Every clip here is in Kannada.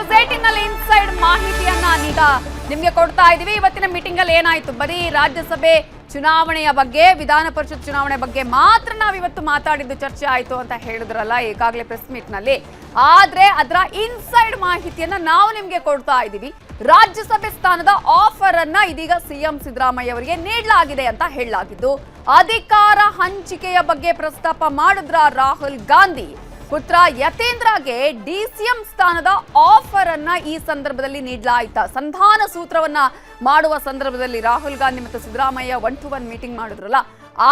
ನ್ಯೂಸ್ 18 ನಲ್ಲಿ ಇನ್ಸೈಡ್ ಮಾಹಿತಿಯನ್ನ ಈಗ ನಿಮಗೆ ಕೊಡ್ತಾ ಇದೀವಿ. ಇವತ್ತಿನ ಮೀಟಿಂಗ್ ಅಲ್ಲಿ ಏನಾಯ್ತು, ಬರೀ ರಾಜ್ಯಸಭೆ ಚುನಾವಣೆಯ ಬಗ್ಗೆ, ವಿಧಾನ ಪರಿಷತ್ ಚುನಾವಣೆ ಬಗ್ಗೆ ಮಾತ್ರ ನಾವಿವತ್ತು ಮಾತಾಡಿದ್ದು ಚರ್ಚೆ ಆಯ್ತು ಅಂತ ಹೇಳಿದ್ರಲ್ಲ ಈಗಾಗಲೇ ಪ್ರೆಸ್ ಮೀಟ್ ನಲ್ಲಿ. ಆದ್ರೆ ಅದರ ಇನ್ಸೈಡ್ ಮಾಹಿತಿಯನ್ನ ನಾವು ನಿಮ್ಗೆ ಕೊಡ್ತಾ ಇದೀವಿ. ರಾಜ್ಯಸಭೆ ಸ್ಥಾನದ ಆಫರ್ ಅನ್ನ ಇದೀಗ ಸಿಎಂ ಸಿದ್ದರಾಮಯ್ಯ ಅವರಿಗೆ ನೀಡಲಾಗಿದೆ ಅಂತ ಹೇಳಲಾಗಿದ್ದು, ಅಧಿಕಾರ ಹಂಚಿಕೆಯ ಬಗ್ಗೆ ಪ್ರಸ್ತಾಪ ಮಾಡಿದ್ರ ರಾಹುಲ್ ಗಾಂಧಿ. ಪುತ್ರ ಯತೀಂದ್ರಗೆ ಡಿಸಿಎಂ ಸ್ಥಾನದ ಆಫರ್ ಅನ್ನ ಈ ಸಂದರ್ಭದಲ್ಲಿ ನೀಡಲಾಯಿತ. ಸಂಧಾನ ಸೂತ್ರವನ್ನ ಮಾಡುವ ಸಂದರ್ಭದಲ್ಲಿ ರಾಹುಲ್ ಗಾಂಧಿ ಮತ್ತು ಸಿದ್ದರಾಮಯ್ಯ 1-to-1 ಮೀಟಿಂಗ್ ಮಾಡಿದ್ರಲ್ಲ,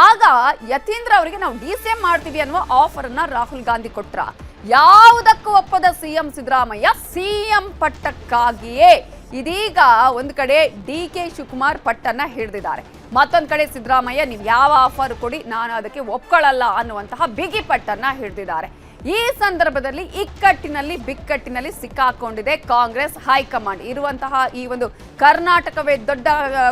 ಆಗ ಯತೀಂದ್ರ ಅವರಿಗೆ ನಾವು ಡಿಸಿಎಂ ಮಾಡ್ತೀವಿ ಅನ್ನುವ ಆಫರ್ ಅನ್ನ ರಾಹುಲ್ ಗಾಂಧಿ ಕೊಟ್ರ. ಯಾವುದಕ್ಕೂ ಒಪ್ಪದ ಸಿಎಂ ಸಿದ್ದರಾಮಯ್ಯ ಸಿಎಂ ಪಟ್ಟಕ್ಕಾಗಿಯೇ ಇದೀಗ ಒಂದು ಕಡೆ ಡಿ.ಕೆ. ಶಿವಕುಮಾರ್ ಪಟ್ಟನ್ನ ಹಿಡಿದಿದ್ದಾರೆ. ಮತ್ತೊಂದು ಕಡೆ ಸಿದ್ದರಾಮಯ್ಯ ನೀವು ಯಾವ ಆಫರ್ ಕೊಡಿ ನಾನು ಅದಕ್ಕೆ ಒಪ್ಕೊಳ್ಳಲ್ಲ ಅನ್ನುವಂತಹ ಬಿಗಿ ಪಟ್ಟನ್ನ ಹಿಡಿದಿದ್ದಾರೆ. ಈ ಸಂದರ್ಭದಲ್ಲಿ ಇಕ್ಕಟ್ಟಿನಲ್ಲಿ ಬಿಕ್ಕಟ್ಟಿನಲ್ಲಿ ಸಿಕ್ಕಾಕೊಂಡಿದೆ ಕಾಂಗ್ರೆಸ್ ಹೈಕಮಾಂಡ್. ಇರುವಂತಹ ಈ ಒಂದು ಕರ್ನಾಟಕವೇ ದೊಡ್ಡ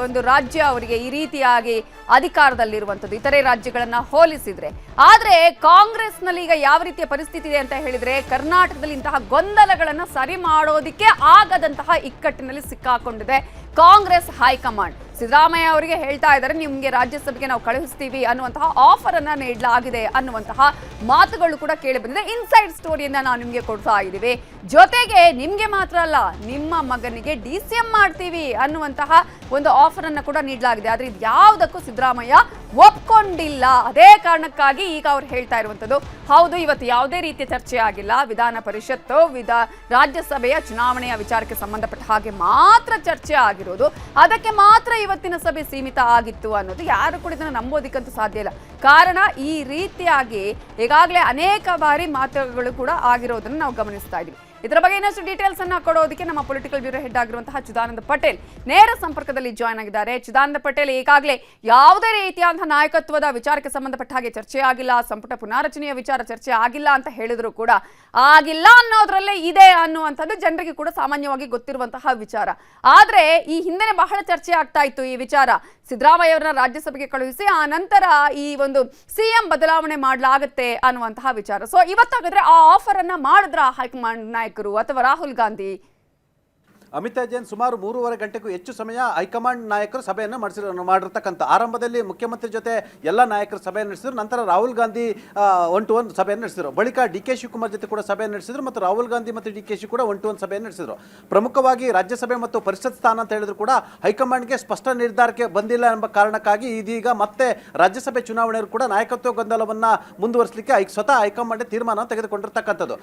ಒಂದು ರಾಜ್ಯ, ಅವರಿಗೆ ಈ ರೀತಿಯಾಗಿ ಅಧಿಕಾರದಲ್ಲಿರುವಂಥದ್ದು ಇತರೆ ರಾಜ್ಯಗಳನ್ನ ಹೋಲಿಸಿದ್ರೆ. ಆದ್ರೆ ಕಾಂಗ್ರೆಸ್ನಲ್ಲಿ ಈಗ ಯಾವ ರೀತಿಯ ಪರಿಸ್ಥಿತಿ ಇದೆ ಅಂತ ಹೇಳಿದ್ರೆ, ಕರ್ನಾಟಕದಲ್ಲಿ ಇಂತಹ ಗೊಂದಲಗಳನ್ನ ಸರಿ ಮಾಡೋದಿಕ್ಕೆ ಆಗದಂತಹ ಇಕ್ಕಟ್ಟಿನಲ್ಲಿ ಸಿಕ್ಕಾಕೊಂಡಿದೆ ಕಾಂಗ್ರೆಸ್ ಹೈಕಮಾಂಡ್. ಸಿದ್ದರಾಮಯ್ಯ ಅವರಿಗೆ ಹೇಳ್ತಾ ಇದ್ದಾರೆ, ನಿಮ್ಗೆ ರಾಜ್ಯಸಭೆಗೆ ನಾವು ಕಳುಹಿಸ್ತೀವಿ ಅನ್ನುವಂತಹ ಆಫರ್ ಅನ್ನ ನೀಡಲಾಗಿದೆ ಅನ್ನುವಂತಹ ಮಾತುಗಳು ಕೂಡ ಕೇಳಿ ಬಂದಿದೆ. ಇನ್ಸೈಡ್ ಸ್ಟೋರಿಯನ್ನ ನಾವು ನಿಮ್ಗೆ ಕೊಡ್ತಾ ಇದ್ದೀವಿ. ಜೊತೆಗೆ ನಿಮ್ಗೆ ಮಾತ್ರ ಅಲ್ಲ, ನಿಮ್ಮ ಮಗನಿಗೆ ಡಿಸಿಎಂ ಮಾಡ್ತೀವಿ ಅನ್ನುವಂತಹ ಒಂದು ಆಫರ್ ಅನ್ನ ಕೂಡ ನೀಡಲಾಗಿದೆ. ಆದ್ರೆ ಇದು ಯಾವುದಕ್ಕೂ ಸಿದ್ದರಾಮಯ್ಯ ಒಪ್ಕೊಂಡಿಲ್ಲ. ಅದೇ ಕಾರಣಕ್ಕಾಗಿ ಈಗ ಅವ್ರು ಹೇಳ್ತಾ ಇರುವಂತದ್ದು, ಹೌದು ಇವತ್ತು ಯಾವುದೇ ರೀತಿಯ ಚರ್ಚೆ ಆಗಿಲ್ಲ, ವಿಧಾನ ಪರಿಷತ್ತು ರಾಜ್ಯಸಭೆಯ ಚುನಾವಣೆಯ ವಿಚಾರಕ್ಕೆ ಸಂಬಂಧಪಟ್ಟ ಹಾಗೆ ಮಾತ್ರ ಚರ್ಚೆ ಆಗಿರೋದು, ಅದಕ್ಕೆ ಮಾತ್ರ ಇವತ್ತಿನ ಸಭೆ ಸೀಮಿತ ಆಗಿತ್ತು ಅನ್ನೋದು ಯಾರು ಕೂಡ ಇದನ್ನು ನಂಬೋದಿಕ್ಕಂತೂ ಸಾಧ್ಯ ಇಲ್ಲ. ಕಾರಣ ಈ ರೀತಿಯಾಗಿ ಈಗಾಗಲೇ ಅನೇಕ ಬಾರಿ ಮಾತುಗಳು ಕೂಡ ಆಗಿರೋದನ್ನು ನಾವು ಗಮನಿಸ್ತಾ ಇದ್ದೀವಿ. ಇದರ ಬಗ್ಗೆ ಇನ್ನಷ್ಟು ಡೀಟೇಲ್ಸ್ ಅನ್ನ ಕೊಡೋದಕ್ಕೆ ನಮ್ಮ ಪೊಲಿಟಿಕಲ್ ಬ್ಯೂರೋ ಹೆಡ್ ಆಗಿರುವಂತಹ ಚಿದಾನಂದ ಪಟೇಲ್ ನೇರ ಸಂಪರ್ಕದಲ್ಲಿ ಜಾಯ್ನ್ ಆಗಿದ್ದಾರೆ. ಚಿದಾನಂದ ಪಟೇಲ್, ಈಗಾಗಲೇ ಯಾವುದೇ ರೀತಿಯಾದಂತಹ ನಾಯಕತ್ವದ ವಿಚಾರಕ್ಕೆ ಸಂಬಂಧಪಟ್ಟ ಹಾಗೆ ಚರ್ಚೆ ಆಗಿಲ್ಲ, ಸಂಪುಟ ಪುನಾರಚನೆಯ ವಿಚಾರ ಚರ್ಚೆ ಆಗಿಲ್ಲ ಅಂತ ಹೇಳಿದ್ರು ಕೂಡ ಆಗಿಲ್ಲ ಅನ್ನೋದ್ರಲ್ಲೇ ಇದೆ ಅನ್ನುವಂಥದ್ದು ಜನರಿಗೆ ಕೂಡ ಸಾಮಾನ್ಯವಾಗಿ ಗೊತ್ತಿರುವಂತಹ ವಿಚಾರ. ಆದ್ರೆ ಈ ಹಿಂದೆ ಬಹಳ ಚರ್ಚೆ ಆಗ್ತಾ ಇತ್ತು ಈ ವಿಚಾರ. ಸಿದ್ದರಾಮಯ್ಯ ಅವರನ್ನ ರಾಜ್ಯಸಭೆಗೆ ಕಳುಹಿಸಿ ಆ ನಂತರ ಈ ಒಂದು ಸಿಎಂ ಬದಲಾವಣೆ ಮಾಡಲಾಗುತ್ತೆ ಅನ್ನುವಂತಹ ವಿಚಾರ. ಸೊ ಇವತ್ತಾಗಿದ್ರೆ ಆ ಆಫರ್ ಅನ್ನ ಮಾಡಿದ್ರ ಹೈಕಮಾಂಡ್ ನಾಯಕರು ಅಥವಾ ರಾಹುಲ್ ಗಾಂಧಿ? ಅಮಿತಾ ಜೈನ್ ಸುಮಾರು 3.5 ಗಂಟೆಗೂ ಹೆಚ್ಚು ಸಮಯ ಹೈಕಮಾಂಡ್ ನಾಯಕರು ಸಭೆಯನ್ನು ಮಾಡಿರ್ತಕ್ಕಂಥ. ಆರಂಭದಲ್ಲಿ ಮುಖ್ಯಮಂತ್ರಿ ಜೊತೆ ಎಲ್ಲ ನಾಯಕರು ಸಭೆಯನ್ನು ನಡೆಸಿದ್ರು. ನಂತರ ರಾಹುಲ್ ಗಾಂಧಿ 1-to-1 ಸಭೆಯನ್ನು ನಡೆಸಿದರು. ಬಳಿಕ ಡಿ.ಕೆ. ಶಿವಕುಮಾರ್ ಜೊತೆ ಕೂಡ ಸಭೆಯನ್ನು ನಡೆಸಿದ್ರು ಮತ್ತು ರಾಹುಲ್ ಗಾಂಧಿ ಮತ್ತು ಡಿ.ಕೆ. ಶಿವ ಕೂಡ 1-to-1 ಸಭೆಯನ್ನು ನಡೆಸಿದರು. ಪ್ರಮುಖವಾಗಿ ರಾಜ್ಯಸಭೆ ಮತ್ತು ಪರಿಷತ್ ಸ್ಥಾನ ಅಂತ ಹೇಳಿದ್ರು ಕೂಡ ಹೈಕಮಾಂಡ್ಗೆ ಸ್ಪಷ್ಟ ನಿರ್ಧಾರಕ್ಕೆ ಬಂದಿಲ್ಲ ಎಂಬ ಕಾರಣಕ್ಕಾಗಿ ಇದೀಗ ಮತ್ತೆ ರಾಜ್ಯಸಭೆ ಚುನಾವಣೆಯವರು ಕೂಡ ನಾಯಕತ್ವ ಗೊಂದಲವನ್ನು ಮುಂದುವರಿಸಲಿಕ್ಕೆ ಸ್ವತಃ ಹೈಕಮಾಂಡ್ ತೀರ್ಮಾನ ತೆಗೆದುಕೊಂಡಿರ್ತಕ್ಕಂಥದ್ದು.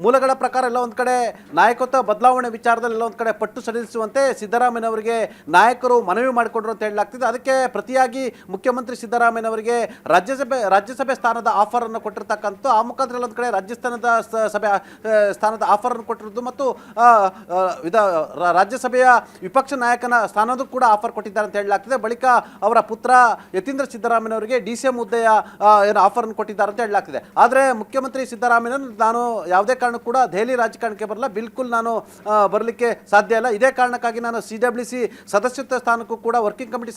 ಮೂಲಗಳ ಪ್ರಕಾರ ಎಲ್ಲ ಒಂದು ಕಡೆ ನಾಯಕತ್ವ ಬದಲಾವಣೆ ವಿಚಾರದಲ್ಲಿ ಎಲ್ಲ ಕಡೆ ಪಟ್ಟು ಸಡಿಲಿಸುವಂತೆ ಸಿದ್ದರಾಮಯ್ಯನವರಿಗೆ ನಾಯಕರು ಮನವಿ ಮಾಡಿಕೊಂಡ್ರು ಅಂತ ಹೇಳಲಾಗ್ತಿದೆ. ಅದಕ್ಕೆ ಪ್ರತಿಯಾಗಿ ಮುಖ್ಯಮಂತ್ರಿ ಸಿದ್ದರಾಮಯ್ಯನವರಿಗೆ ರಾಜ್ಯಸಭೆ ಸ್ಥಾನದ ಆಫರ್ ಅನ್ನು ಕೊಟ್ಟಿರ್ತಕ್ಕಂಥ, ಆ ಮುಖಾಂತರ ಒಂದು ಕಡೆ ಸ್ಥಾನದ ಆಫರ್ ಅನ್ನು ಕೊಟ್ಟಿರೋದು ಮತ್ತು ರಾಜ್ಯಸಭೆಯ ವಿಪಕ್ಷ ನಾಯಕನ ಸ್ಥಾನದ ಕೂಡ ಆಫರ್ ಕೊಟ್ಟಿದ್ದಾರೆ ಅಂತ ಹೇಳಲಾಗ್ತಿದೆ. ಬಳಿಕ ಅವರ ಪುತ್ರ ಯತೀಂದ್ರ ಸಿದ್ದರಾಮಯ್ಯನವರಿಗೆ ಡಿಸಿಎಂ ಹುದ್ದೆಯ ಆಫರ್ ಅನ್ನು ಕೊಟ್ಟಿದ್ದಾರೆ ಅಂತ ಹೇಳಲಾಗ್ತಿದೆ. ಆದರೆ ಮುಖ್ಯಮಂತ್ರಿ ಸಿದ್ದರಾಮಯ್ಯ, ನಾನು ಯಾವುದೇ ಕಾರಣಕ್ಕೂ ಕೂಡ ದೆಹಲಿ ರಾಜಕಾರಣಕ್ಕೆ ಬರಲ್ಲ, ಬಿಲ್ಕುಲ್ ನಾನು ಬರಲಿಕ್ಕೆ ಸಾಧ್ಯ ಇಲ್ಲ. ಇದೇ ಕಾರಣಕ್ಕಾಗಿ ನಾನು CWC ಸದಸ್ಯತ್ವ ಸ್ಥಾನಕ್ಕೂ ಕೂಡ, ವರ್ಕಿಂಗ್ ಕಮಿಟಿ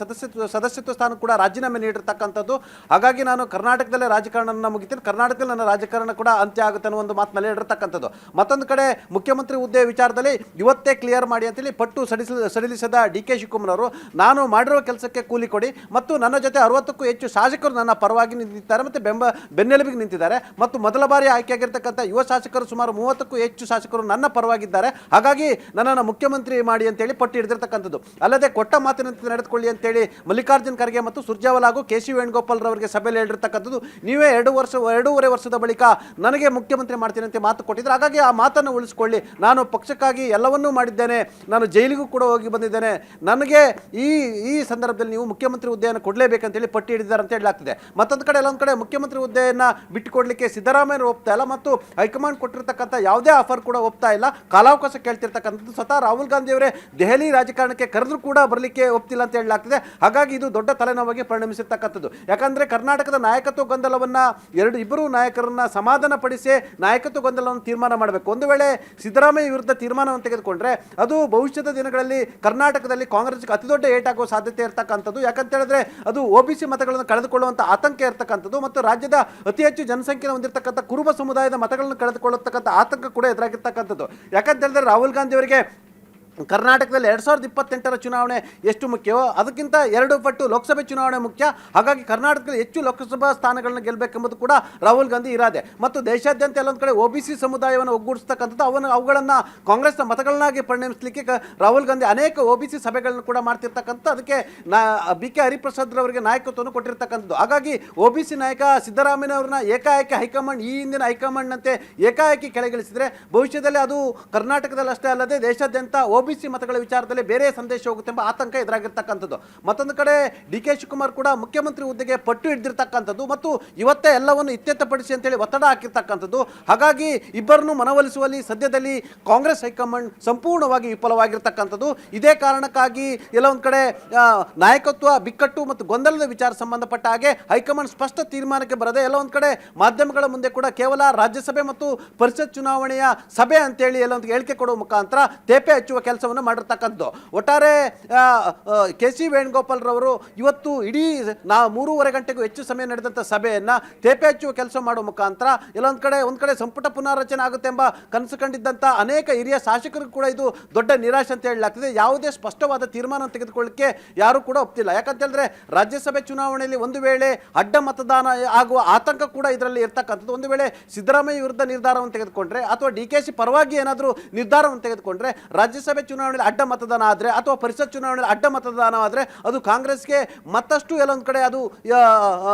ಸದಸ್ಯತ್ವ ಸ್ಥಾನಕ್ಕೂ ಕೂಡ ರಾಜೀನಾಮೆ ನೀಡಿರ್ತಕ್ಕಂಥದ್ದು. ಹಾಗಾಗಿ ನಾನು ಕರ್ನಾಟಕದಲ್ಲೇ ರಾಜಕಾರಣವನ್ನು ಮುಗಿತೀನಿ, ಕರ್ನಾಟಕದಲ್ಲಿ ನನ್ನ ರಾಜಕಾರಣ ಕೂಡ ಅಂತ್ಯ ಆಗುತ್ತೆ ಅನ್ನೋ ಒಂದು ಮಾತನ್ನು ಹೇಳಿರ್ತಕ್ಕಂಥದ್ದು. ಮತ್ತೊಂದು ಕಡೆ ಮುಖ್ಯಮಂತ್ರಿ ಹುದ್ದೆ ವಿಚಾರದಲ್ಲಿ ಇವತ್ತೇ ಕ್ಲಿಯರ್ ಮಾಡಿ ಅಂತೇಳಿ ಪಟ್ಟು ಸಡಿಲಿಸಿದ ಡಿ.ಕೆ. ಶಿವಕುಮಾರ್ ಅವರು, ನಾನು ಮಾಡಿರುವ ಕೆಲಸಕ್ಕೆ ಕೂಲಿ ಕೊಡಿ ಮತ್ತು ನನ್ನ ಜೊತೆ 60ಕ್ಕೂ ಹೆಚ್ಚು ಶಾಸಕರು ನನ್ನ ಪರವಾಗಿ ನಿಂತಿದ್ದಾರೆ ಮತ್ತು ಬೆನ್ನೆಲುಬಿಗೆ ನಿಂತಿದ್ದಾರೆ ಮತ್ತು ಮೊದಲ ಬಾರಿ ಆಯ್ಕೆಯಾಗಿರ್ತಕ್ಕಂಥ ಯುವ ಶಾಸಕರು ಸುಮಾರು 30ಕ್ಕೂ ಹೆಚ್ಚು ಶಾಸಕರು ನನ್ನ ಪರವಾಗಿದ್ದಾರೆ. ಹಾಗಾಗಿ ನನ್ನನ್ನು ಮುಖ್ಯಮಂತ್ರಿ ಮಾಡಿ ಅಂತೇಳಿ ಪಟ್ಟು ಹಿಡಿದಿರ್ತಕ್ಕಂಥದ್ದು. ಅಲ್ಲದೆ ಕೊಟ್ಟ ಮಾತಿನಂತೆ ನಡೆದುಕೊಳ್ಳಿ ಅಂತೇಳಿ ಮಲ್ಲಿಕಾರ್ಜುನ್ ಖರ್ಗೆ ಮತ್ತು ಸುರ್ಜೇವಾಲಾ ಹಾಗೂ ಕೆ.ಸಿ. ವೇಣುಗೋಪಾಲ್ ರವರಿಗೆ ಸಭೆಯಲ್ಲಿ ಹೇಳಿರ್ತಕ್ಕಂಥದ್ದು. ನೀವೇ 2.5 ವರ್ಷದ ಬಳಿಕ ನನಗೆ ಮುಖ್ಯಮಂತ್ರಿ ಮಾಡ್ತೀನಿ ಅಂತ ಮಾತು ಕೊಟ್ಟಿದ್ರು. ಹಾಗಾಗಿ ಆ ಮಾತನ್ನು ಉಳಿಸ್ಕೊಳ್ಳಿ, ನಾನು ಪಕ್ಷಕ್ಕಾಗಿ ಎಲ್ಲವನ್ನೂ ಮಾಡಿದ್ದೇನೆ, ನಾನು ಜೈಲಿಗೂ ಕೂಡ ಹೋಗಿ ಬಂದಿದ್ದೇನೆ, ನನಗೆ ಈ ಸಂದರ್ಭದಲ್ಲಿ ನೀವು ಮುಖ್ಯಮಂತ್ರಿ ಹುದ್ದೆಯನ್ನು ಕೊಡಲೇಬೇಕಂತೇಳಿ ಪಟ್ಟು ಹಿಡಿದಿದ್ದಾರೆ ಅಂತ ಹೇಳಲಾಗ್ತಿದೆ. ಮತ್ತೊಂದು ಕಡೆ ಎಲ್ಲೊಂದು ಕಡೆ ಮುಖ್ಯಮಂತ್ರಿ ಹುದ್ದೆಯನ್ನು ಬಿಟ್ಟುಕೊಡ್ಲಿಕ್ಕೆ ಸಿದ್ದರಾಮಯ್ಯ ಒಪ್ತಾ ಇಲ್ಲ ಮತ್ತು ಹೈಕಮಾಂಡ್ ಕೊಟ್ಟಿರ್ತಕ್ಕಂಥ ಯಾವುದೇ ಆಫರ್ ಕೂಡ ಒಪ್ತಾ ಇಲ್ಲ, ಕಾಲಾವಕಾಶ ಕೇಳ್ತಿರ್ತಕ್ಕಂಥದ್ದು ಸ್ವತಃ ರಾಹುಲ್ ಗಾಂಧಿ ಅವರೇ ದೆಹಲಿ ರಾಜಕಾರಣಕ್ಕೆ ಕರೆದ್ರೂ ಕೂಡ ಬರಲಿಕ್ಕೆ ಒಪ್ತಿಲ್ಲ ಅಂತ ಹೇಳಲಾಗ್ತಿದೆ. ಹಾಗಾಗಿ ಇದು ದೊಡ್ಡ ತಲೆನೋವಾಗಿ ಪರಿಣಮಿಸಿರ್ತಕ್ಕಂಥದ್ದು. ಯಾಕಂದ್ರೆ ಕರ್ನಾಟಕದ ನಾಯಕತ್ವ ಗೊಂದಲವನ್ನ ಇಬ್ಬರು ನಾಯಕರನ್ನ ಸಮಾಧಾನ ಪಡಿಸಿ ನಾಯಕತ್ವ ಗೊಂದಲವನ್ನು ತೀರ್ಮಾನ ಮಾಡಬೇಕು. ಒಂದು ವೇಳೆ ಸಿದ್ದರಾಮಯ್ಯ ವಿರುದ್ಧ ತೀರ್ಮಾನವನ್ನು ತೆಗೆದುಕೊಂಡ್ರೆ ಅದು ಭವಿಷ್ಯದ ದಿನಗಳಲ್ಲಿ ಕರ್ನಾಟಕದಲ್ಲಿ ಕಾಂಗ್ರೆಸ್ಗೆ ಅತಿ ದೊಡ್ಡ ಏಟಾಗುವ ಸಾಧ್ಯತೆ ಇರತಕ್ಕಂಥದ್ದು. ಯಾಕಂತ ಹೇಳಿದ್ರೆ ಅದು ಒಬಿಸಿ ಮತಗಳನ್ನು ಕಳೆದುಕೊಳ್ಳುವಂತ ಆತಂಕ ಇರತಕ್ಕಂಥದ್ದು ಮತ್ತು ರಾಜ್ಯದ ಅತಿ ಹೆಚ್ಚು ಜನಸಂಖ್ಯೆ ಹೊಂದಿರತಕ್ಕಂಥ ಕುರುಬ ಸಮುದಾಯದ ಮತಗಳನ್ನು ಕಳೆದುಕೊಳ್ಳತಕ್ಕಂಥ ಆತಂಕ ಕೂಡ ಎದುರಾಗಿರ್ತಕ್ಕಂಥದ್ದು. ಯಾಕಂತ ಹೇಳಿದ್ರೆ ರಾಹುಲ್ ಗಾಂಧಿ ಅವರಿಗೆ ಕರ್ನಾಟಕದಲ್ಲಿ 2028 ಚುನಾವಣೆ ಎಷ್ಟು ಮುಖ್ಯವೋ ಅದಕ್ಕಿಂತ 2 ಪಟ್ಟು ಲೋಕಸಭೆ ಚುನಾವಣೆ ಮುಖ್ಯ. ಹಾಗಾಗಿ ಕರ್ನಾಟಕದಲ್ಲಿ ಹೆಚ್ಚು ಲೋಕಸಭಾ ಸ್ಥಾನಗಳನ್ನು ಗೆಲ್ಲಬೇಕೆಂಬುದು ಕೂಡ ರಾಹುಲ್ ಗಾಂಧಿ ಇರಾದೆ. ಮತ್ತು ದೇಶಾದ್ಯಂತ ಎಲ್ಲೊಂದು ಕಡೆ ಒಬಿಸಿ ಸಮುದಾಯವನ್ನು ಒಗ್ಗೂಡಿಸ್ತಕ್ಕಂಥದ್ದು ಅವುಗಳನ್ನು ಕಾಂಗ್ರೆಸ್ನ ಮತಗಳನ್ನಾಗಿ ಪರಿಣಮಿಸಲಿಕ್ಕೆ ರಾಹುಲ್ ಗಾಂಧಿ ಅನೇಕ ಒಬಿಸಿ ಸಭೆಗಳನ್ನು ಕೂಡ ಮಾಡ್ತಿರ್ತಕ್ಕಂಥ ಅದಕ್ಕೆ BK ಹರಿಪ್ರಸಾದ್ ಅವರಿಗೆ ನಾಯಕತ್ವವನ್ನು ಕೊಟ್ಟಿರ್ತಕ್ಕಂಥದ್ದು. ಹಾಗಾಗಿ ಒಬಿಸಿ ನಾಯಕ ಸಿದ್ದರಾಮಯ್ಯವ್ರನ್ನ ಏಕಾಏಕಿ ಹೈಕಮಾಂಡ್ ಈ ಹಿಂದಿನ ಹೈಕಮಾಂಡ್ನಂತೆ ಏಕಾಏಕಿ ಕೆಳಗಿಳಿಸಿದರೆ ಭವಿಷ್ಯದಲ್ಲಿ ಅದು ಕರ್ನಾಟಕದಲ್ಲಿ ಅಷ್ಟೇ ಅಲ್ಲದೆ ದೇಶಾದ್ಯಂತ ಒಬಿಸಿ ಮತಗಳ ವಿಚಾರದಲ್ಲಿ ಬೇರೆ ಸಂದೇಶ ಹೋಗುತ್ತೆ ಎಂಬ ಆತಂಕ ಎದುರಾಗಿರ್ತಕ್ಕಂಥದ್ದು. ಮತ್ತೊಂದು ಕಡೆ DK ಶಿವಕುಮಾರ್ ಕೂಡ ಮುಖ್ಯಮಂತ್ರಿ ಹುದ್ದೆಗೆ ಪಟ್ಟು ಹಿಡಿದಿರ್ತಕ್ಕಂಥದ್ದು ಮತ್ತು ಇವತ್ತೇ ಎಲ್ಲವನ್ನು ಇತ್ಯರ್ಥಪಡಿಸಿ ಅಂತೇಳಿ ಒತ್ತಡ ಹಾಕಿರ್ತಕ್ಕಂಥದ್ದು. ಹಾಗಾಗಿ ಇಬ್ಬರನ್ನು ಮನವೊಲಿಸುವಲ್ಲಿ ಸದ್ಯದಲ್ಲಿ ಕಾಂಗ್ರೆಸ್ ಹೈಕಮಾಂಡ್ ಸಂಪೂರ್ಣವಾಗಿ ವಿಫಲವಾಗಿರ್ತಕ್ಕಂಥದ್ದು. ಇದೇ ಕಾರಣಕ್ಕಾಗಿ ಎಲ್ಲೊಂದು ಕಡೆ ನಾಯಕತ್ವ ಬಿಕ್ಕಟ್ಟು ಮತ್ತು ಗೊಂದಲದ ವಿಚಾರ ಸಂಬಂಧಪಟ್ಟ ಹಾಗೆ ಹೈಕಮಾಂಡ್ ಸ್ಪಷ್ಟ ತೀರ್ಮಾನಕ್ಕೆ ಬರದೆ ಎಲ್ಲೊಂದು ಕಡೆ ಮಾಧ್ಯಮಗಳ ಮುಂದೆ ಕೂಡ ಕೇವಲ ರಾಜ್ಯಸಭೆ ಮತ್ತು ಪರಿಷತ್ ಚುನಾವಣೆಯ ಸಭೆ ಅಂತೇಳಿ ಎಲ್ಲೊಂದು ಹೇಳಿಕೆ ಕೊಡುವ ಮುಖಾಂತರ ತೇಪೆ ಹಚ್ಚುವ ಕೆಲಸವನ್ನು ಮಾಡಿರ್ತಕ್ಕಂಥದ್ದು. ಒಟ್ಟಾರೆ KC ವೇಣುಗೋಪಾಲ್ ರವರು ಇವತ್ತು ಇಡೀ 3.5 ಗಂಟೆಗೂ ಹೆಚ್ಚು ಸಮಯ ನಡೆದಂಥ ಸಭೆಯನ್ನು ತೇಪೆ ಹಚ್ಚುವ ಕೆಲಸ ಮಾಡುವ ಮುಖಾಂತರ ಒಂದು ಕಡೆ ಸಂಪುಟ ಪುನಾರಚನೆ ಆಗುತ್ತೆ ಎಂಬ ಕನಸು ಕಂಡಿದ್ದಂಥ ಅನೇಕ ಹಿರಿಯ ಶಾಸಕರು ಕೂಡ ಇದು ದೊಡ್ಡ ನಿರಾಶೆ ಅಂತ ಹೇಳಲಾಗ್ತದೆ. ಯಾವುದೇ ಸ್ಪಷ್ಟವಾದ ತೀರ್ಮಾನ ತೆಗೆದುಕೊಳ್ಳಲಿಕ್ಕೆ ಯಾರು ಕೂಡ ಒಪ್ತಿಲ್ಲ. ಯಾಕಂತ ಹೇಳಿದ್ರೆ ರಾಜ್ಯಸಭೆ ಚುನಾವಣೆಯಲ್ಲಿ ಒಂದು ವೇಳೆ ಅಡ್ಡ ಮತದಾನ ಆಗುವ ಆತಂಕ ಕೂಡ ಇದರಲ್ಲಿ ಇರ್ತಕ್ಕಂಥದ್ದು. ಒಂದು ವೇಳೆ ಸಿದ್ದರಾಮಯ್ಯ ವಿರುದ್ಧ ನಿರ್ಧಾರವನ್ನು ತೆಗೆದುಕೊಂಡ್ರೆ ಅಥವಾ DKC ಪರವಾಗಿ ಏನಾದರೂ ನಿರ್ಧಾರವನ್ನು ತೆಗೆದುಕೊಂಡ್ರೆ ರಾಜ್ಯಸಭೆ ಚುನಾವಣೆಯಲ್ಲಿ ಅಡ್ಡ ಮತದಾನ ಆದರೆ ಅಥವಾ ಪರಿಷತ್ ಚುನಾವಣೆಯಲ್ಲಿ ಅಡ್ಡ ಮತದಾನ ಆದರೆ ಅದು ಕಾಂಗ್ರೆಸ್ಗೆ ಮತ್ತಷ್ಟು ಎಲ್ಲೊಂದು ಕಡೆ ಅದು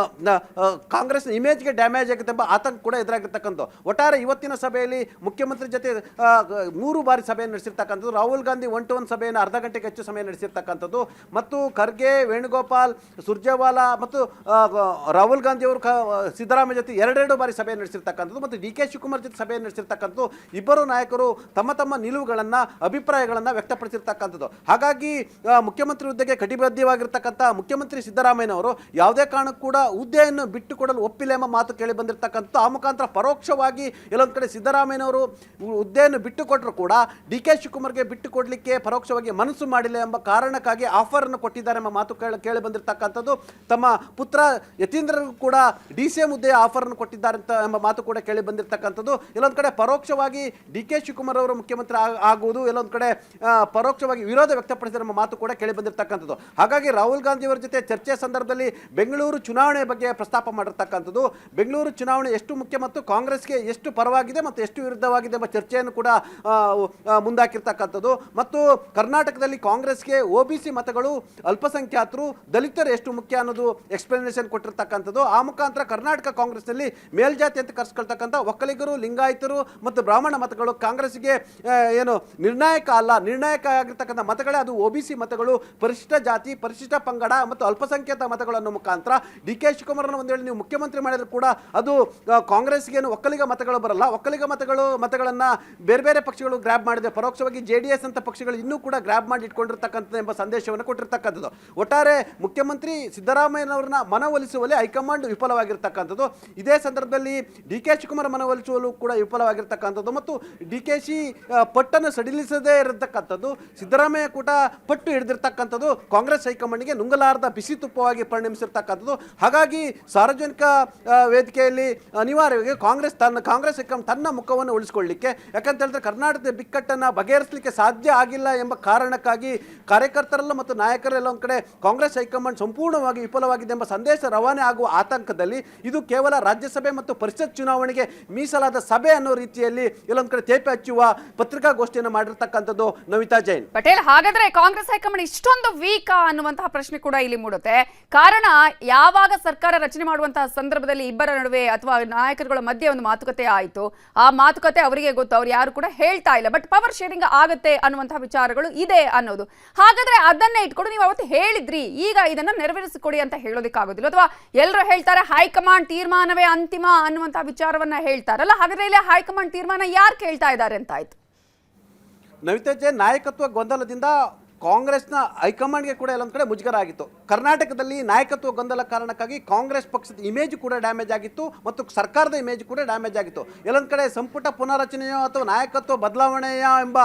ಕಾಂಗ್ರೆಸ್ ಇಮೇಜ್ಗೆ ಡ್ಯಾಮೇಜ್ ಆಗುತ್ತೆ ಎಂಬ ಆತಂಕ ಕೂಡ ಎದುರಾಗಿರ್ತಕ್ಕಂಥದ್ದು. ಒಟ್ಟಾರೆ ಇವತ್ತಿನ ಸಭೆಯಲ್ಲಿ ಮುಖ್ಯಮಂತ್ರಿ ಜೊತೆ 3 ಬಾರಿ ಸಭೆಯನ್ನು ನಡೆಸಿರ್ತಕ್ಕಂಥದ್ದು. ರಾಹುಲ್ ಗಾಂಧಿ 1-to-1 ಸಭೆಯನ್ನು ಅರ್ಧ ಗಂಟೆಗೆ ಹೆಚ್ಚು ಸಮಯ ನಡೆಸಿರ್ತಕ್ಕಂಥದ್ದು ಮತ್ತು ಖರ್ಗೆ, ವೇಣುಗೋಪಾಲ್, ಸುರ್ಜೇವಾಲಾ ಮತ್ತು ರಾಹುಲ್ ಗಾಂಧಿ ಅವರು ಸಿದ್ದರಾಮಯ್ಯ ಜೊತೆ 2 ಬಾರಿ ಸಭೆಯನ್ನು ನಡೆಸಿರ್ತಕ್ಕಂಥದ್ದು ಮತ್ತು DK ಶಿವಕುಮಾರ್ ಜೊತೆ ಸಭೆಯನ್ನು ನಡೆಸಿರ್ತಕ್ಕಂಥದ್ದು. ಇಬ್ಬರು ನಾಯಕರು ತಮ್ಮ ನಿಲುವುಗಳನ್ನು ಅಭಿಪ್ರಾಯಗಳನ್ನು ವ್ಯಕ್ತಪಡಿಸಿರ್ತಕ್ಕಂಥದ್ದು. ಹಾಗಾಗಿ ಮುಖ್ಯಮಂತ್ರಿ ಹುದ್ದೆಗೆ ಕಟಿಬದ್ಧವಾಗಿರ್ತಕ್ಕಂಥ ಮುಖ್ಯಮಂತ್ರಿ ಸಿದ್ದರಾಮಯ್ಯನವರು ಯಾವುದೇ ಕಾರಣಕ್ಕೂ ಕೂಡ ಹುದ್ದೆಯನ್ನು ಬಿಟ್ಟುಕೊಡಲು ಒಪ್ಪಿಲ್ಲ ಎಂಬ ಮಾತು ಕೇಳಿ ಬಂದಿರತಕ್ಕಂಥ ಆ ಮುಖಾಂತರ ಪರೋಕ್ಷವಾಗಿ ಎಲ್ಲೊಂದು ಕಡೆ ಸಿದ್ದರಾಮಯ್ಯನವರು ಹುದ್ದೆಯನ್ನು ಬಿಟ್ಟುಕೊಟ್ಟರು ಕೂಡ DK ಶಿವಕುಮಾರ್ಗೆ ಬಿಟ್ಟುಕೊಡಲಿಕ್ಕೆ ಪರೋಕ್ಷವಾಗಿ ಮನಸ್ಸು ಮಾಡಿಲ್ಲ ಎಂಬ ಕಾರಣಕ್ಕಾಗಿ ಆಫರ್ ಅನ್ನು ಕೊಟ್ಟಿದ್ದಾರೆ ಎಂಬ ಮಾತು ಕೇಳಿ ಬಂದಿರತಕ್ಕಂಥದ್ದು. ತಮ್ಮ ಪುತ್ರ ಯತೀಂದ್ರರಿಗೂ ಕೂಡ DCM ಹುದ್ದೆಯ ಆಫರ್ ಅನ್ನು ಕೊಟ್ಟಿದ್ದಾರೆ ಎಂಬ ಮಾತು ಕೂಡ ಕೇಳಿ ಬಂದಿರತಕ್ಕಂಥದ್ದು. ಎಲ್ಲೊಂದು ಕಡೆ ಪರೋಕ್ಷವಾಗಿ DK ಶಿವಕುಮಾರ್ ಅವರು ಮುಖ್ಯಮಂತ್ರಿ ಆಗುವುದು, ಎಲ್ಲೊಂದು ಕಡೆ ಪರೋಕ್ಷವಾಗಿ ವಿರೋಧ ವ್ಯಕ್ತಪಡಿಸಿದ ಮಾತು ಕೂಡ ಕೇಳಿ ಬಂದಿರತಕ್ಕಂಥದ್ದು. ಹಾಗಾಗಿ ರಾಹುಲ್ ಗಾಂಧಿ ಅವರ ಜೊತೆ ಚರ್ಚೆಯ ಸಂದರ್ಭದಲ್ಲಿ ಬೆಂಗಳೂರು ಚುನಾವಣೆ ಬಗ್ಗೆ ಪ್ರಸ್ತಾಪ ಮಾಡಿರ್ತಕ್ಕಂಥದ್ದು. ಬೆಂಗಳೂರು ಚುನಾವಣೆ ಎಷ್ಟು ಮುಖ್ಯ ಮತ್ತು ಕಾಂಗ್ರೆಸ್ಗೆ ಎಷ್ಟು ಪರವಾಗಿದೆ ಮತ್ತು ಎಷ್ಟು ವಿರುದ್ಧವಾಗಿದೆ ಎಂಬ ಚರ್ಚೆಯನ್ನು ಕೂಡ ಮುಂದಾಕಿರ್ತಕ್ಕಂಥದ್ದು. ಮತ್ತು ಕರ್ನಾಟಕದಲ್ಲಿ ಕಾಂಗ್ರೆಸ್ಗೆ ಒಬಿಸಿ ಮತಗಳು, ಅಲ್ಪಸಂಖ್ಯಾತರು, ದಲಿತರು ಎಷ್ಟು ಮುಖ್ಯ ಅನ್ನೋದು ಎಕ್ಸ್ಪ್ಲನೇಷನ್ ಕೊಟ್ಟಿರ್ತಕ್ಕಂಥದ್ದು. ಆ ಮುಖಾಂತರ ಕರ್ನಾಟಕ ಕಾಂಗ್ರೆಸ್ನಲ್ಲಿ ಮೇಲ್ಜಾತಿ ಅಂತ ಕರೆಸ್ಕೊಳ್ತಕ್ಕಂಥ ಒಕ್ಕಲಿಗರು, ಲಿಂಗಾಯತರು ಮತ್ತು ಬ್ರಾಹ್ಮಣ ಮತಗಳು ಕಾಂಗ್ರೆಸ್ಗೆ ಏನು ನಿರ್ಣಾಯಕ ಅಲ್ಲ, ನಿರ್ಣಾಯಕ ಆಗಿರ್ತಕ್ಕಂಥ ಮತಗಳೇ ಅದು ಒಬಿಸಿ ಮತಗಳು, ಪರಿಶಿಷ್ಟ ಜಾತಿ, ಪರಿಶಿಷ್ಟ ಪಂಗಡ ಮತ್ತು ಅಲ್ಪಸಂಖ್ಯಾತ ಮತಗಳನ್ನು ಮುಖಾಂತರ DK ಶಿವಕುಮಾರ್ನ ಒಂದು ವೇಳೆ ನೀವು ಮುಖ್ಯಮಂತ್ರಿ ಮಾಡಿದ್ರು ಕೂಡ ಅದು ಕಾಂಗ್ರೆಸ್ಗೇನು ಒಕ್ಕಲಿಗ ಮತಗಳು ಬರಲ್ಲ. ಒಕ್ಕಲಿಗ ಮತಗಳನ್ನು ಬೇರೆ ಪಕ್ಷಗಳು ಗ್ರ್ಯಾಬ್ ಮಾಡಿದೆ, ಪರೋಕ್ಷವಾಗಿ JDS ಅಂತ ಪಕ್ಷಗಳು ಇನ್ನೂ ಕೂಡ ಗ್ರ್ಯಾಬ್ ಮಾಡಿ ಇಟ್ಕೊಂಡಿರ್ತಕ್ಕಂಥ ಎಂಬ ಸಂದೇಶವನ್ನು ಕೊಟ್ಟಿರ್ತಕ್ಕಂಥದ್ದು. ಒಟ್ಟಾರೆ ಮುಖ್ಯಮಂತ್ರಿ ಸಿದ್ದರಾಮಯ್ಯನವ್ರನ್ನ ಮನವೊಲಿಸುವಲ್ಲಿ ಹೈಕಮಾಂಡ್ ವಿಫಲವಾಗಿರ್ತಕ್ಕಂಥದ್ದು. ಇದೇ ಸಂದರ್ಭದಲ್ಲಿ DK ಶಿವಕುಮಾರ್ ಮನವೊಲಿಸುವಲ್ಲೂ ಕೂಡ ವಿಫಲವಾಗಿರ್ತಕ್ಕಂಥದ್ದು ಮತ್ತು DKC ಪಟ್ಟನ್ನು ಸಡಿಲಿಸದೇ ಇರತಕ್ಕಂಥದ್ದು, ಸಿದ್ದರಾಮಯ್ಯ ಕೂಡ ಪಟ್ಟು ಹಿಡಿದಿರ್ತಕ್ಕಂಥದ್ದು ಕಾಂಗ್ರೆಸ್ ಹೈಕಮಾಂಡ್ಗೆ ನುಂಗಲಾರದ ಬಿಸಿ ತುಪ್ಪವಾಗಿ ಪರಿಣಮಿಸಿರ್ತಕ್ಕಂಥದ್ದು. ಹಾಗಾಗಿ ಸಾರ್ವಜನಿಕ ವೇದಿಕೆಯಲ್ಲಿ ಅನಿವಾರ್ಯವಾಗಿ ಕಾಂಗ್ರೆಸ್ ಹೈಕಮಾಂಡ್ ತನ್ನ ಮುಖವನ್ನು ಉಳಿಸಿಕೊಳ್ಳಲಿಕ್ಕೆ, ಯಾಕಂತ ಹೇಳಿದ್ರೆ ಕರ್ನಾಟಕದ ಬಿಕ್ಕಟ್ಟನ್ನು ಬಗೆಹರಿಸಲಿಕ್ಕೆ ಸಾಧ್ಯ ಆಗಿಲ್ಲ ಎಂಬ ಕಾರಣಕ್ಕಾಗಿ ಕಾರ್ಯಕರ್ತರೆಲ್ಲ ಮತ್ತು ನಾಯಕರೆಲ್ಲ ಒಂದು ಕಡೆ ಕಾಂಗ್ರೆಸ್ ಹೈಕಮಾಂಡ್ ಸಂಪೂರ್ಣವಾಗಿ ವಿಫಲವಾಗಿದೆ ಎಂಬ ಸಂದೇಶ ರವಾನೆ ಆಗುವ ಆತಂಕದಲ್ಲಿ ಇದು ಕೇವಲ ರಾಜ್ಯಸಭೆ ಮತ್ತು ಪರಿಷತ್ ಚುನಾವಣೆಗೆ ಮೀಸಲಾದ ಸಭೆ ಅನ್ನೋ ರೀತಿಯಲ್ಲಿ ಎಲ್ಲೊಂದು ಕಡೆ ತೇಪೆ ಹಚ್ಚುವ ಪತ್ರಿಕಾಗೋಷ್ಠಿಯನ್ನು ಮಾಡಿರ್ತಕ್ಕಂಥದ್ದು. ನವಿತಾ ಜೈನ್. ಪಟೇಲ್, ಹಾಗಾದ್ರೆ ಕಾಂಗ್ರೆಸ್ ಹೈಕಮಾಂಡ್ ಇಷ್ಟೊಂದು ವೀಕಾ ಅನ್ನುವಂತಹ ಪ್ರಶ್ನೆ ಕೂಡ ಇಲ್ಲಿ ಮೂಡುತ್ತೆ. ಕಾರಣ ಯಾವಾಗ ಸರ್ಕಾರ ರಚನೆ ಮಾಡುವಂತಹ ಸಂದರ್ಭದಲ್ಲಿ ಇಬ್ಬರ ನಡುವೆ ಅಥವಾ ನಾಯಕರುಗಳ ಮಧ್ಯೆ ಒಂದು ಮಾತುಕತೆ ಆಯಿತು, ಆ ಮಾತುಕತೆ ಅವರಿಗೆ ಗೊತ್ತು, ಅವ್ರು ಯಾರು ಕೂಡ ಹೇಳ್ತಾ ಇಲ್ಲ, ಬಟ್ ಪವರ್ ಶೇರಿಂಗ್ ಆಗುತ್ತೆ ಅನ್ನುವಂತಹ ವಿಚಾರಗಳು ಇದೆ ಅನ್ನೋದು. ಹಾಗಾದ್ರೆ ಅದನ್ನೇ ಇಟ್ಕೊಂಡು ನೀವು ಅವತ್ತು ಹೇಳಿದ್ರಿ, ಈಗ ಇದನ್ನ ನೆರವೇರಿಸಿಕೊಡಿ ಅಂತ ಹೇಳೋದಕ್ಕಾಗೋದಿಲ್ಲ, ಅಥವಾ ಎಲ್ಲರೂ ಹೇಳ್ತಾರೆ ಹೈಕಮಾಂಡ್ ತೀರ್ಮಾನವೇ ಅಂತಿಮ ಅನ್ನುವಂತಹ ವಿಚಾರವನ್ನ ಹೇಳ್ತಾರಲ್ಲ, ಹಾಗಾದ್ರೆ ಇಲ್ಲಿ ಹೈಕಮಾಂಡ್ ತೀರ್ಮಾನ ಯಾರು ಕೇಳ್ತಾ ಇದ್ದಾರೆ ಅಂತ ಆಯ್ತು? ನವಿತಾ ಜೈನ್ ನಾಯಕತ್ವ ಗೊಂದಲದಿಂದ ಕಾಂಗ್ರೆಸ್ನ ಹೈಕಮಾಂಡ್ಗೆ ಕೂಡ ಎಲ್ಲೊಂದು ಕಡೆ ಮುಜುಗರ ಆಗಿತ್ತು. ಕರ್ನಾಟಕದಲ್ಲಿ ನಾಯಕತ್ವ ಗೊಂದಲ ಕಾರಣಕ್ಕಾಗಿ ಕಾಂಗ್ರೆಸ್ ಪಕ್ಷದ ಇಮೇಜ್ ಕೂಡ ಡ್ಯಾಮೇಜ್ ಆಗಿತ್ತು ಮತ್ತು ಸರ್ಕಾರದ ಇಮೇಜ್ ಕೂಡ ಡ್ಯಾಮೇಜ್ ಆಗಿತ್ತು. ಎಲ್ಲೊಂದು ಕಡೆ ಸಂಪುಟ ಪುನರಚನೆಯೋ ಅಥವಾ ನಾಯಕತ್ವ ಬದಲಾವಣೆಯ ಎಂಬ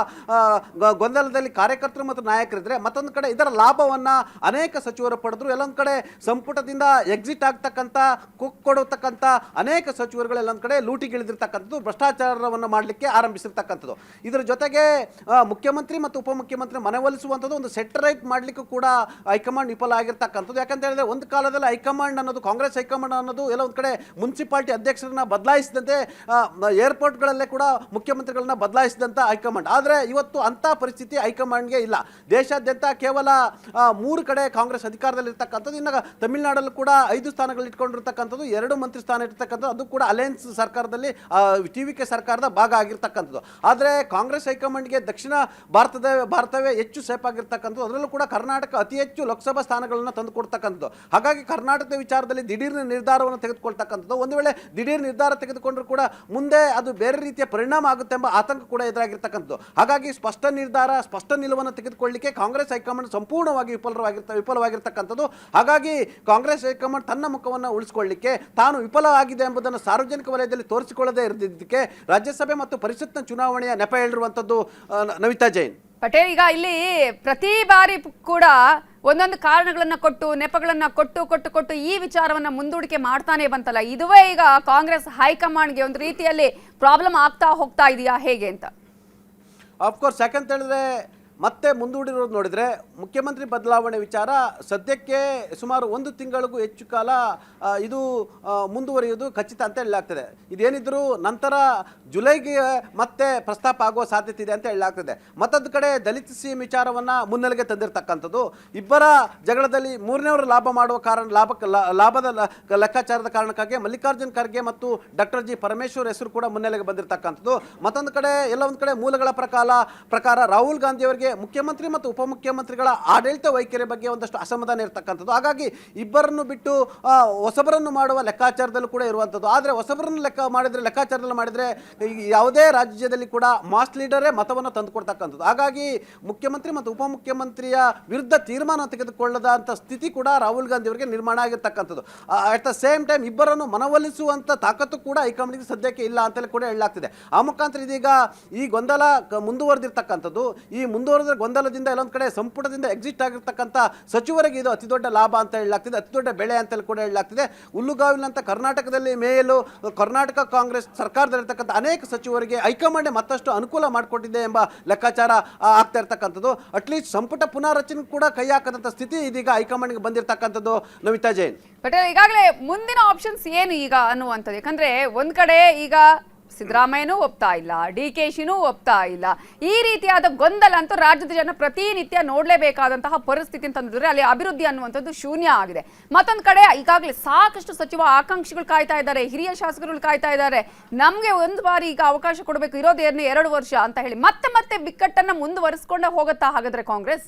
ಗೊಂದಲದಲ್ಲಿ ಕಾರ್ಯಕರ್ತರು ಮತ್ತು ನಾಯಕರಿದ್ರೆ, ಮತ್ತೊಂದು ಕಡೆ ಇದರ ಲಾಭವನ್ನು ಅನೇಕ ಸಚಿವರು ಪಡೆದ್ರು. ಎಲ್ಲೊಂದು ಕಡೆ ಸಂಪುಟದಿಂದ ಎಕ್ಸಿಟ್ ಆಗ್ತಕ್ಕಂಥ ಕೊಡತಕ್ಕಂಥ ಅನೇಕ ಸಚಿವರುಗಳು ಎಲ್ಲೊಂದು ಕಡೆ ಲೂಟಿಗಿಳಿದಿರ್ತಕ್ಕಂಥದ್ದು, ಭ್ರಷ್ಟಾಚಾರವನ್ನು ಮಾಡಲಿಕ್ಕೆ ಆರಂಭಿಸಿರ್ತಕ್ಕಂಥದ್ದು. ಇದರ ಜೊತೆಗೆ ಮುಖ್ಯಮಂತ್ರಿ ಮತ್ತು ಉಪಮುಖ್ಯಮಂತ್ರಿ ಮನವೊಲಿಸುವಂಥ ಒಂದು ಸೆಟ್ ರೈಟ್ ಮಾಡಲಿಕ್ಕೂ ಕೂಡ ಹೈಕಮಾಂಡ್ ವಿಫಲ ಆಗಿರ್ತಕ್ಕಂಥದ್ದು. ಯಾಕಂತ ಹೇಳಿದ್ರೆ ಒಂದು ಕಾಲದಲ್ಲಿ ಹೈಕಮಾಂಡ್ ಅನ್ನೋದು, ಕಾಂಗ್ರೆಸ್ ಹೈಕಮಾಂಡ್ ಅನ್ನೋದು ಎಲ್ಲ ಒಂದು ಕಡೆ ಮುನ್ಸಿಪಾಲಿಟಿ ಅಧ್ಯಕ್ಷರನ್ನ ಬದಲಾಯಿಸಿದಂತೆ, ಏರ್ಪೋರ್ಟ್ಗಳಲ್ಲೇ ಕೂಡ ಮುಖ್ಯಮಂತ್ರಿಗಳನ್ನ ಬದಲಾಯಿಸಿದಂಥ ಹೈಕಮಾಂಡ್. ಆದರೆ ಇವತ್ತು ಅಂಥ ಪರಿಸ್ಥಿತಿ ಹೈಕಮಾಂಡ್ಗೆ ಇಲ್ಲ. ದೇಶಾದ್ಯಂತ ಕೇವಲ 3 ಕಡೆ ಕಾಂಗ್ರೆಸ್ ಅಧಿಕಾರದಲ್ಲಿ ಇರ್ತಕ್ಕಂಥದ್ದು. ಇನ್ನು ತಮಿಳುನಾಡಲ್ಲೂ ಕೂಡ 5 ಸ್ಥಾನಗಳು ಇಟ್ಕೊಂಡಿರ್ತಕ್ಕಂಥದ್ದು, 2 ಮಂತ್ರಿ ಸ್ಥಾನ ಇರ್ತಕ್ಕಂಥದ್ದು, ಅದು ಕೂಡ ಅಲಯನ್ಸ್ ಸರ್ಕಾರದಲ್ಲಿ ಟಿವಿಕೆ ಸರ್ಕಾರದ ಭಾಗ ಆಗಿರ್ತಕ್ಕಂಥದ್ದು. ಆದರೆ ಕಾಂಗ್ರೆಸ್ ಹೈಕಮಾಂಡ್ಗೆ ದಕ್ಷಿಣ ಭಾರತವೇ ಹೆಚ್ಚು ಸೇಫ್ ಆಗಿರ್ತಕ್ಕಂಥದ್ದು. ಅದರಲ್ಲೂ ಕೂಡ ಕರ್ನಾಟಕ ಅತಿ ಹೆಚ್ಚು ಲೋಕಸಭಾ ಸ್ಥಾನಗಳನ್ನು ತಂದುಕೊಡ್ತಕ್ಕಂಥದ್ದು. ಹಾಗಾಗಿ ಕರ್ನಾಟಕದ ವಿಚಾರದಲ್ಲಿ ದಿಢೀರ್ ನಿರ್ಧಾರವನ್ನು ತೆಗೆದುಕೊಳ್ತಕ್ಕಂಥದ್ದು. ಒಂದು ವೇಳೆ ದಿಢೀರ್ ನಿರ್ಧಾರ ತೆಗೆದುಕೊಂಡ್ರೂ ಕೂಡ ಮುಂದೆ ಅದು ಬೇರೆ ರೀತಿಯ ಪರಿಣಾಮ ಆಗುತ್ತೆ ಎಂಬ ಆತಂಕ ಕೂಡ ಎದುರಾಗಿರ್ತಕ್ಕಂಥದ್ದು. ಹಾಗಾಗಿ ಸ್ಪಷ್ಟ ನಿರ್ಧಾರ, ಸ್ಪಷ್ಟ ನಿಲುವನ್ನು ತೆಗೆದುಕೊಳ್ಳಲಿಕ್ಕೆ ಕಾಂಗ್ರೆಸ್ ಹೈಕಮಾಂಡ್ ಸಂಪೂರ್ಣವಾಗಿ ವಿಫಲವಾಗಿರ್ತಕ್ಕಂಥದ್ದು. ಹಾಗಾಗಿ ಕಾಂಗ್ರೆಸ್ ಹೈಕಮಾಂಡ್ ತನ್ನ ಮುಖವನ್ನು ಉಳಿಸಿಕೊಳ್ಳಲಿಕ್ಕೆ ತಾನು ವಿಫಲವಾಗಿದೆ ಎಂಬುದನ್ನು ಸಾರ್ವಜನಿಕ ವಲಯದಲ್ಲಿ ತೋರಿಸಿಕೊಳ್ಳದೇ ಇರದಿದ್ದಕ್ಕೆ ರಾಜ್ಯಸಭೆ ಮತ್ತು ಪರಿಷತ್ನ ಚುನಾವಣೆಯ ನೆಪ ಹೇಳಿರುವಂಥದ್ದು ನವಿತಾ ಜೈನ್. ಪಟೇಲ್, ಈಗ ಇಲ್ಲಿ ಪ್ರತಿ ಬಾರಿ ಕೂಡ ಒಂದೊಂದು ಕಾರಣಗಳನ್ನ ಕೊಟ್ಟು, ನೆಪಗಳನ್ನ ಕೊಟ್ಟು ಈ ವಿಚಾರವನ್ನ ಮುಂದೂಡಿಕೆ ಮಾಡ್ತಾನೆ ಬಂತಲ್ಲ, ಇದುವೇ ಈಗ ಕಾಂಗ್ರೆಸ್ ಹೈಕಮಾಂಡ್ಗೆ ಒಂದು ರೀತಿಯಲ್ಲಿ ಪ್ರಾಬ್ಲಮ್ ಆಗ್ತಾ ಹೋಗ್ತಾ ಇದೆಯಾ ಹೇಗೆ ಅಂತ? ಆಫ್ಕೋರ್ಸ್, ಯಾಕಂತ ಹೇಳಿದ್ರೆ ಮತ್ತೆ ಮುಂದೂಡಿರೋದು ನೋಡಿದರೆ ಮುಖ್ಯಮಂತ್ರಿ ಬದಲಾವಣೆ ವಿಚಾರ ಸದ್ಯಕ್ಕೆ ಸುಮಾರು 1 ತಿಂಗಳಿಗೂ ಹೆಚ್ಚು ಕಾಲ ಇದು ಮುಂದುವರಿಯುವುದು ಖಚಿತ ಅಂತ ಹೇಳಲಾಗ್ತದೆ. ಇದೇನಿದ್ರು ನಂತರ ಜುಲೈಗೆ ಮತ್ತೆ ಪ್ರಸ್ತಾಪ ಆಗುವ ಸಾಧ್ಯತೆ ಇದೆ ಅಂತ ಹೇಳಲಾಗ್ತದೆ. ಮತ್ತೊಂದು ಕಡೆ ದಲಿತ ಸಿಎಂ ವಿಚಾರವನ್ನು ಮುನ್ನೆಲೆಗೆ ತಂದಿರತಕ್ಕಂಥದ್ದು. ಇಬ್ಬರ ಜಗಳದಲ್ಲಿ 3ನೇವರು ಲಾಭ ಮಾಡುವ ಲಾಭದ ಲೆಕ್ಕಾಚಾರದ ಕಾರಣಕ್ಕಾಗಿ ಮಲ್ಲಿಕಾರ್ಜುನ್ ಖರ್ಗೆ ಮತ್ತು ಡಾಕ್ಟರ್ ಜಿ ಪರಮೇಶ್ವರ್ ಹೆಸರು ಕೂಡ ಮುನ್ನೆಲೆಗೆ ಬಂದಿರತಕ್ಕಂಥದ್ದು. ಮತ್ತೊಂದು ಕಡೆ ಎಲ್ಲ ಒಂದು ಕಡೆ ಮೂಲಗಳ ಪ್ರಕಾರ ರಾಹುಲ್ ಗಾಂಧಿ ಅವರಿಗೆ ಮುಖ್ಯಮಂತ್ರಿ ಮತ್ತು ಉಪಮುಖ್ಯಮಂತ್ರಿಗಳ ಆಡಳಿತ ವೈಖರಿ ಬಗ್ಗೆ ಒಂದಷ್ಟು ಅಸಮಾಧಾನ ಇರತಕ್ಕಂಥದ್ದು. ಹಾಗಾಗಿ ಇಬ್ಬರನ್ನು ಬಿಟ್ಟು ಹೊಸಬರನ್ನು ಮಾಡುವ ಲೆಕ್ಕಾಚಾರದಲ್ಲೂ ಕೂಡ ಇರುವಂಥದ್ದು. ಆದರೆ ಹೊಸಬರನ್ನು ಲೆಕ್ಕಾಚಾರದಲ್ಲಿ ಮಾಡಿದರೆ ಯಾವುದೇ ರಾಜ್ಯದಲ್ಲಿ ಕೂಡ ಮಾಸ್ ಲೀಡರೇ ಮತವನ್ನು ತಂದುಕೊಡ್ತಕ್ಕಂಥದ್ದು. ಹಾಗಾಗಿ ಮುಖ್ಯಮಂತ್ರಿ ಮತ್ತು ಉಪಮುಖ್ಯಮಂತ್ರಿಯ ವಿರುದ್ಧ ತೀರ್ಮಾನ ತೆಗೆದುಕೊಳ್ಳದಂಥ ಸ್ಥಿತಿ ಕೂಡ ರಾಹುಲ್ ಗಾಂಧಿ ಅವರಿಗೆ ನಿರ್ಮಾಣ ಆಗಿರ್ತಕ್ಕಂಥದ್ದು. ಅಟ್ ದ ಸೇಮ್ ಟೈಮ್ ಇಬ್ಬರನ್ನು ಮನವೊಲಿಸುವಂಥ ತಾಕತ್ತು ಕೂಡ ಹೈಕಮಾಂಡ್ಗೆ ಸದ್ಯಕ್ಕೆ ಇಲ್ಲ ಅಂತಲೇ ಕೂಡ ಹೇಳಲಾಗ್ತಿದೆ. ಆ ಮುಖಾಂತರ ಇದೀಗ ಈ ಗೊಂದಲ ಮುಂದುವರೆದಿರ್ತಕ್ಕಂಥದ್ದು. ಈ ಮುಂದುವರೆದ ಗೊಂದಲದಿಂದ ಎಲ್ಲೊಂದು ಕಡೆ ಸಂಪುಟದಿಂದ ಎಕ್ಸಿಟ್ ಆಗಿರ್ತಕ್ಕಂಥ ಸಚಿವರಿಗೆ ಇದು ಅತಿ ದೊಡ್ಡ ಲಾಭ ಅಂತ ಹೇಳಲಾಗ್ತಿದೆ, ಅತಿ ದೊಡ್ಡ ಬೆಳೆ ಅಂತಲೂ ಕೂಡ ಹೇಳಲಾಗ್ತಿದೆ. ಹುಲ್ಲುಗಾವಿನಂತ ಕರ್ನಾಟಕದಲ್ಲಿ ಮೇಯಲು ಕರ್ನಾಟಕ ಕಾಂಗ್ರೆಸ್ ಸರ್ಕಾರದಲ್ಲಿರ್ತಕ್ಕಂಥ ಅನೇಕ ಸಚಿವರಿಗೆ ಹೈಕಮಾಂಡ್ ಮತ್ತಷ್ಟು ಅನುಕೂಲ ಮಾಡಿಕೊಟ್ಟಿದೆ ಎಂಬ ಲೆಕ್ಕಾಚಾರ ಆಗ್ತಾ ಇರ್ತಕ್ಕಂಥದ್ದು. ಅಟ್ಲೀಸ್ಟ್ ಸಂಪುಟ ಪುನಾರಚನೆ ಕೂಡ ಕೈ ಹಾಕದಂಥ ಸ್ಥಿತಿ ಇದೀಗ ಹೈಕಮಾಂಡ್ಗೆ ಬಂದಿರತಕ್ಕಂಥದ್ದು ನವಿತಾ ಜೈನ್. ಪಟೇಲ್, ಈಗಾಗಲೇ ಮುಂದಿನ ಆಪ್ಷನ್ಸ್ ಏನು ಈಗ ಅನ್ನುವಂಥದ್ದು? ಯಾಕಂದ್ರೆ ಒಂದ್ ಕಡೆ ಈಗ ಸಿದ್ದರಾಮಯ್ಯನೂ ಒಪ್ತಾ ಇಲ್ಲ, DKಶಿನೂ ಒಪ್ತಾ ಇಲ್ಲ. ಈ ರೀತಿಯಾದ ಗೊಂದಲ ಅಂತೂ ರಾಜ್ಯದ ಜನ ಪ್ರತಿನಿತ್ಯ ನೋಡಲೇಬೇಕಾದಂತಹ ಪರಿಸ್ಥಿತಿ ಅಂತಂದ್ರೆ ಅಲ್ಲಿ ಅಭಿವೃದ್ಧಿ ಅನ್ನುವಂಥದ್ದು ಶೂನ್ಯ ಆಗಿದೆ. ಮತ್ತೊಂದು ಕಡೆ ಈಗಾಗಲೇ ಸಾಕಷ್ಟು ಸಚಿವ ಆಕಾಂಕ್ಷಿಗಳು ಕಾಯ್ತಾ ಇದ್ದಾರೆ, ಹಿರಿಯ ಶಾಸಕರು ಕಾಯ್ತಾ ಇದ್ದಾರೆ. ನಮ್ಗೆ ಒಂದು ಬಾರಿ ಈಗ ಅವಕಾಶ ಕೊಡಬೇಕು, ಇರೋದೇನು 2 ವರ್ಷ ಅಂತ ಹೇಳಿ ಮತ್ತೆ ಬಿಕ್ಕಟ್ಟನ್ನ ಮುಂದುವರಿಸಿಕೊಂಡೇ ಹೋಗುತ್ತಾ ಹಾಗಾದ್ರೆ ಕಾಂಗ್ರೆಸ್?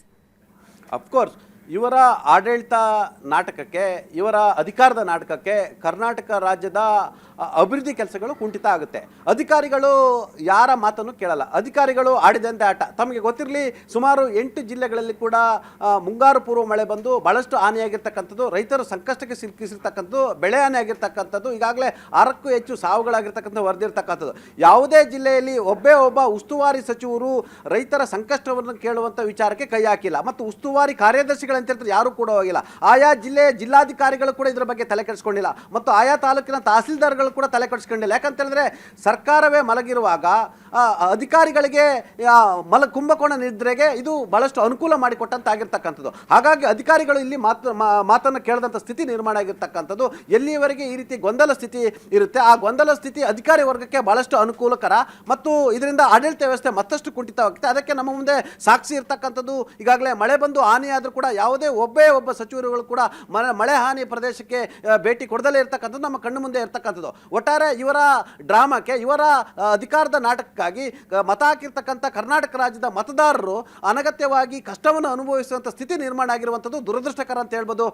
ಅಫ್ಕೋರ್ಸ್, ಇವರ ಆಡಳಿತ ನಾಟಕಕ್ಕೆ, ಇವರ ಅಧಿಕಾರದ ನಾಟಕಕ್ಕೆ ಕರ್ನಾಟಕ ರಾಜ್ಯದ ಅಭಿವೃದ್ಧಿ ಕೆಲಸಗಳು ಕುಂಠಿತ ಆಗುತ್ತೆ. ಅಧಿಕಾರಿಗಳು ಯಾರ ಮಾತನ್ನು ಕೇಳಲ್ಲ, ಅಧಿಕಾರಿಗಳು ಆಡಿದಂತೆ ಆಟ. ತಮಗೆ ಗೊತ್ತಿರಲಿ, ಸುಮಾರು 8 ಜಿಲ್ಲೆಗಳಲ್ಲಿ ಕೂಡ ಮುಂಗಾರು ಪೂರ್ವ ಮಳೆ ಬಂದು ಬಹಳಷ್ಟು ಹಾನಿಯಾಗಿರ್ತಕ್ಕಂಥದ್ದು, ರೈತರು ಸಂಕಷ್ಟಕ್ಕೆ ಸಿಲುಕಿಸಿರ್ತಕ್ಕಂಥದ್ದು, ಬೆಳೆ ಹಾನಿ ಆಗಿರ್ತಕ್ಕಂಥದ್ದು, ಈಗಾಗಲೇ 6ಕ್ಕೂ ಹೆಚ್ಚು ಸಾವುಗಳಾಗಿರ್ತಕ್ಕಂಥ ವರದಿರ್ತಕ್ಕಂಥದ್ದು. ಯಾವುದೇ ಜಿಲ್ಲೆಯಲ್ಲಿ ಒಬ್ಬ ಉಸ್ತುವಾರಿ ಸಚಿವರು ರೈತರ ಸಂಕಷ್ಟವನ್ನು ಕೇಳುವಂಥ ವಿಚಾರಕ್ಕೆ ಕೈ ಹಾಕಿಲ್ಲ ಮತ್ತು ಉಸ್ತುವಾರಿ ಕಾರ್ಯದರ್ಶಿಗಳಂತ ಹೇಳ್ತಾರೆ ಯಾರು ಕೂಡ ಹೋಗಿಲ್ಲ. ಆಯಾ ಜಿಲ್ಲೆಯ ಜಿಲ್ಲಾಧಿಕಾರಿಗಳು ಕೂಡ ಇದರ ಬಗ್ಗೆ ತಲೆ ಕೆಡಿಸ್ಕೊಂಡಿಲ್ಲ ಮತ್ತು ಆಯಾ ತಾಲೂಕಿನ ತಹಸೀಲ್ದಾರ್ಗಳು ಕೂಡ ತಲೆ ಕೆಡಿಸ್ಕೊಂಡಿಲ್ಲ. ಯಾಕಂತ ಹೇಳಿದ್ರೆ ಸರ್ಕಾರವೇ ಮಲಗಿರುವಾಗ ಅಧಿಕಾರಿಗಳಿಗೆ ಕುಂಭಕೋಣ ನಿದ್ರೆಗೆ ಇದು ಬಹಳಷ್ಟು ಅನುಕೂಲ ಮಾಡಿಕೊಟ್ಟಂತಾಗಿರ್ತಕ್ಕಂಥದ್ದು. ಹಾಗಾಗಿ ಅಧಿಕಾರಿಗಳು ಇಲ್ಲಿ ಮಾತನ್ನು ಕೇಳದಂಥ ಸ್ಥಿತಿ ನಿರ್ಮಾಣ ಆಗಿರ್ತಕ್ಕಂಥದ್ದು. ಎಲ್ಲಿಯವರೆಗೆ ಈ ರೀತಿ ಗೊಂದಲ ಸ್ಥಿತಿ ಇರುತ್ತೆ, ಆ ಗೊಂದಲ ಸ್ಥಿತಿ ಅಧಿಕಾರಿ ವರ್ಗಕ್ಕೆ ಬಹಳಷ್ಟು ಅನುಕೂಲಕರ ಮತ್ತು ಇದರಿಂದ ಆಡಳಿತ ವ್ಯವಸ್ಥೆ ಮತ್ತಷ್ಟು ಕುಂಠಿತವಾಗುತ್ತೆ. ಅದಕ್ಕೆ ನಮ್ಮ ಮುಂದೆ ಸಾಕ್ಷಿ ಇರ್ತಕ್ಕಂಥದ್ದು, ಈಗಾಗಲೇ ಮಳೆ ಬಂದು ಹಾನಿಯಾದರೂ ಕೂಡ ಯಾವುದೇ ಒಬ್ಬ ಸಚಿವರುಗಳು ಕೂಡ ಮಳೆ ಹಾನಿ ಪ್ರದೇಶಕ್ಕೆ ಭೇಟಿ ಕೊಡದಲ್ಲೇ ಇರ್ತಕ್ಕಂಥದ್ದು ನಮ್ಮ ಕಣ್ಣು ಮುಂದೆ ಇರ್ತಕ್ಕಂಥದ್ದು. ಒಟ್ಟಾರೆ ಇವರ ಡ್ರಾಮಾಕ್ಕೆ, ಇವರ ಅಧಿಕಾರದ ನಾಟಕಕ್ಕಾಗಿ ಮತ ಹಾಕಿರ್ತಕ್ಕಂಥ ಕರ್ನಾಟಕ ರಾಜ್ಯದ ಮತದಾರರು ಅನಗತ್ಯವಾಗಿ ಕಷ್ಟವನ್ನು ಅನುಭವಿಸುವಂಥ ಸ್ಥಿತಿ ನಿರ್ಮಾಣ ಆಗಿರುವಂಥದ್ದು ದುರದೃಷ್ಟಕರ ಅಂತ ಹೇಳ್ಬೋದು